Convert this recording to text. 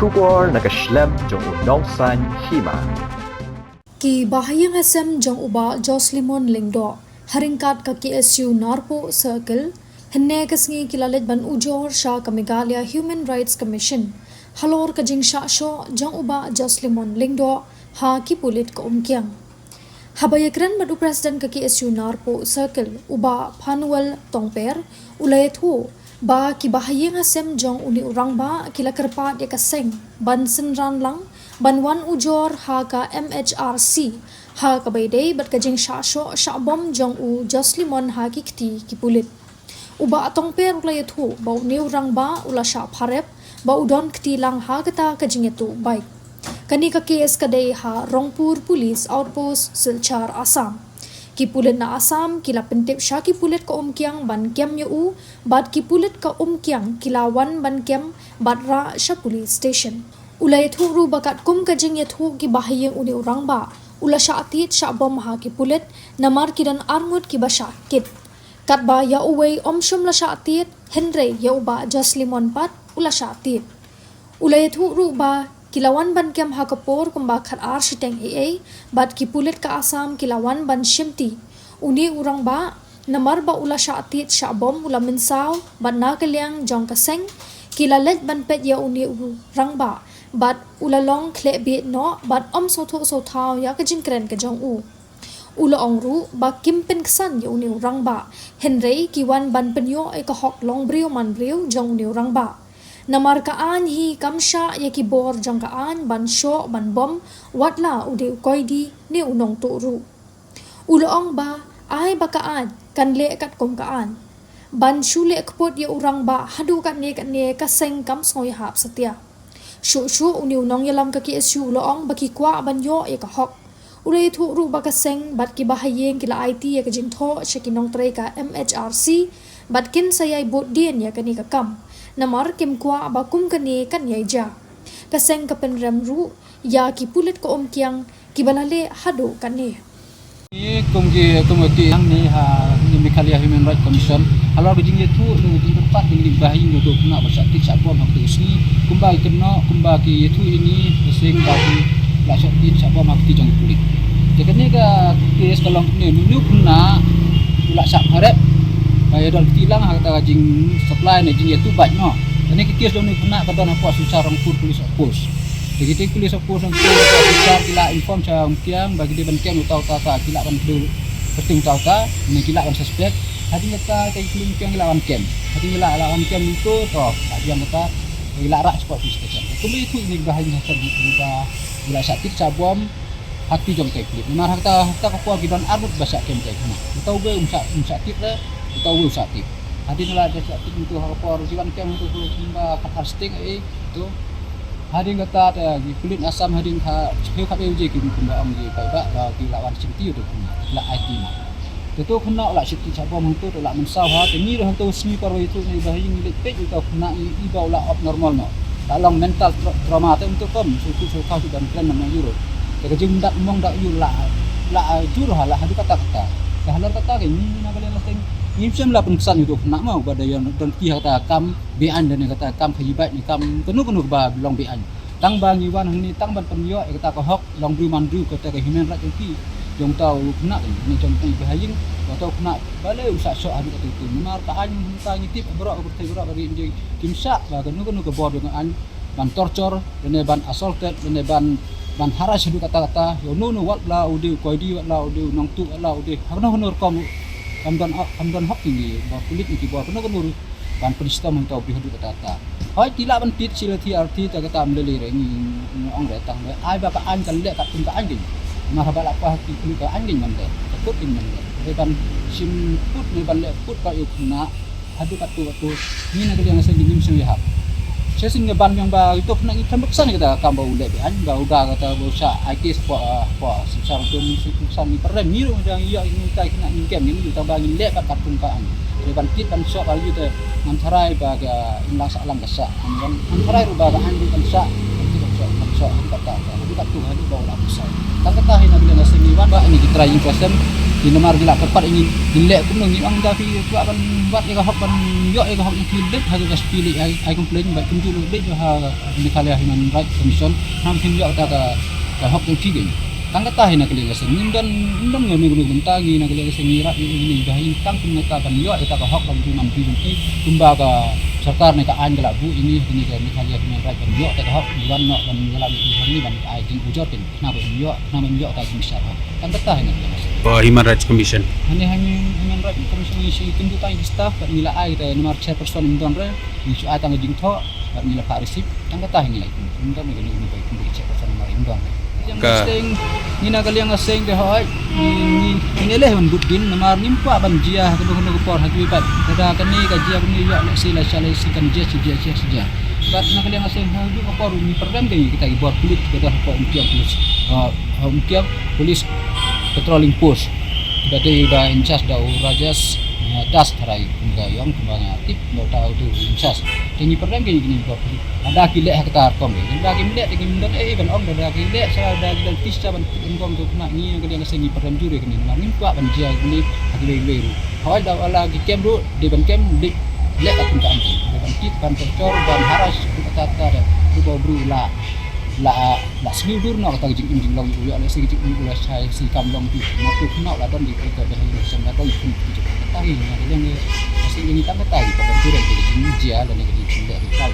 Shubor nakaslem jong unongsan hima. Ki bahayang asam jong uba Joslimon Lingdo haringkat ka KSU Narpo Circle henne kasngi kilalet ban ujor sha ka Meghalaya Human Rights Commission halor ka jing sha sho jong uba Joslimon Lingdo ha ki pulit ka umkyang habayakran madu president ka KSU Narpo Circle uba Phanuel Tongper ulayet hu ba ki bahayang asam jong uni urang ba kila kerpa dia kaseng ban senran lang banwan ujor ha ka MHRC ha ka baydey bat ka jing sha bom jong u Joslimon ha ki kti ki pulit uba atong per ulayet hu ba uni urang ba ula sha pharep ba udon kti lang ha kata ka jing etu baik kani ka case kadai ha Rongpur Police Outpost Silchar Assam ki pulit na Assam kila pentip sha ki pulit ka umkyang ban kem yu bat ki pulit ka umkyang kilawan ban kem bat ra sha police station ulay thuru bakat kum ka jing yathu ki bahayeng uni urang ba ula sha atit sha bom ha ki pulit namar kidan armut ki basha kit kat ba ya uway omshum la sha atit henry ya uba Joslimon pat ula sha atit ulay thuru ba kilawan ban kem ha kapor kumba khat ar shiteng aa bat ki pulit ka Assam kilawan ban shimti uni urang ba namar ba ula sha atit sha bom ula minsaw ban na kaliang jong kaseng kilalet ban pet ya uni urang ba bat ulalong kle bit no bat so thau ya ka jingkren ka jong u ula ongru ba kimpen ksan ya uni urang ba henry kiwan ban penyo ay ka hok long brio man brio jong uni urang ba namar ka an hi kamsha ya ki bor jong ka an ban sho ban bom watla ude koidi ni unong turu ula ong ba ay ba ka an kan le kat kom ka an ban shule kpot ya urang ba hadu kat ne ka seng kam sngoi hap satya shu uni unong yalam ka KSU loong baki kwa ban yo e ka hok ulay thu ru baka seng bat ki bahayeng kila IT ya ka jingtho shakinong tre ka MHRC bat kin sayay bot dien ya kani ka kam namar kim kwa ba kum kani kan yai ja ka seng ka penrem ru ya ki pulit ko omkyang ki balale hado kani kumki yang ni ha ni Meghalaya Human Rights Commission kalau bijing itu lu di tempat di bahayin untuk nak bersatik sabwa makti sini kumba ki itu ini sing bagi la satik sabwa makti jong kulit jadi ni ka kes kalau ni dulu kena la sak harap bayar dal tilang kata jing supply ni jing itu baik no ini kes dong ni kena kata nak puas susah Rongpur Police Outpost jadi police outpost ang susah kila inform sa kiang bagi dia ban kiang utau ta kila ban dulu penting utau ta ni kila ban suspek hadi kata kay kiling kiang lawan kem hadi lawan kem itu toh dia kata rak sport station kumi itu ini bahagian hasil kita bila sakit sabom hati jom kay klip mar kata ko gidan arbut basa kem kay kana utau be sakit la utau be sakit hadi nala ada sakit itu ko jiwan kem itu kumba kasting itu hari kata ada kulit Assam hari ka heu ka euji ki kumba am ji pai ba la ki lawan sinti tu kumba la IT ma tu kena la sinti sabom tu la mensau ha ni ro tu sni par itu ni bahing ni pej tu kena i ba la abnormal no dalam mental trauma tu untuk kom suku ka dan plan nama euro ke jing dak mong dak yu la juru hala hadu kata halar kata ke ni na balen la teng ni sem la pengsan itu kena mau pada yang dan ki kata kam bean dan kata kam khayibat ni kam kenu ba long bean tang bang iwan ni tang ban penyo kata ko hok long bru mandu kata ke human right ki jong tau kena ni jong pi bahaying atau kena bale usah sok adu tu memar ta an ta ngitip berak bari je kimsa ba kenu ke bor dengan an ban torture dan ban assaulted dan ban haras adu kata yo no wat la udu koidi wat la udu nong tu la udu hono kom kamdan hok ini ba kulit ni ba kenu ban penista mentau bi hadu kata hoi tila ban tit sila TRT ta kata amdeli re ni ong retang ai ba ka an kan le kat tung ka an mà họ bảo qua thì cái anh đình mình đấy cốt đình mình đấy ban sim put nih ban le put ka yuk na hadu katu ni na kalian sa nim sing yahap saya sing ban yang ba itu na ikan beksan kita kamba ule be an ba uga kata bosa IT po sarang tun san ni perem ni ro yang iya ini kai kena ni kem ni ta ba ni le ka katung ka an ban kit ban sok al yu te ngam sarai ba ga inlang sa alam kasa an sarai ru ba an di kan sa so kata jadi tak tuh hadi bawa lapsa tang kata hina bila nasini wan ba ini kita try person di nomor gila tepat ini dilek kum ngi ang da fi tu akan buat ya hok ban yo ya hok pilih ha juga pilih ai complain ba kum tu be jo ha Meghalaya Human Rights Commission ham tim yo ta ka hok tu tigin tang kata hina kali gasen dan ngami gunu bentangi na kali gasen ngira ini bahin tang kum ta ban yo ta ka hok ban tu nam pi kumba ka सरकार ने का आइन गला bu ini ke Meghalaya Human Rights ban yo ta hok ban no ban gala ni ban ai jing ujor tin na ban yo ta misal kan betah ini Human Rights Commission. Hani Human Rights Commission isi tuntutan staff ban nila ai ta nomor chairperson indon re isu atang jing tho ban nila Pak Risip kan betah ini lagi indon ni ni baik pun chairperson nomor indon yang sing ni na kali yang sing de hoi ni leh ban budin nomor nimpa ban jia kenu por haju pat kada kani ka jia ni yo le sila sala si kan jia sija bat na kali yang sing haju ko por ni program kai kita buat kulit kada ko umkiam polis patrolling post berarti udah incas dah rajas das terai gayam kembangnya tip mau tahu tu incas tinggi pernah gini ada kilek hektar kom ada kilek tinggi mendak ban om ada kilek saya ada dan tisca ban kom tu nak ni yang dia sengi pernah juri kini nak nimpa ban dia ni agak awal dah ala kem du di ban kem di lek kat kan ban kit ban tercor ban haras kata ada bru la sliudur nak kata jing long yo ala si jing ulah sai si kam long tu nak tu nak la don di ko dah ni sen da doi pun tahi yang ni masih ini tak tahu pada jure jadi jia dan jadi jing da tahu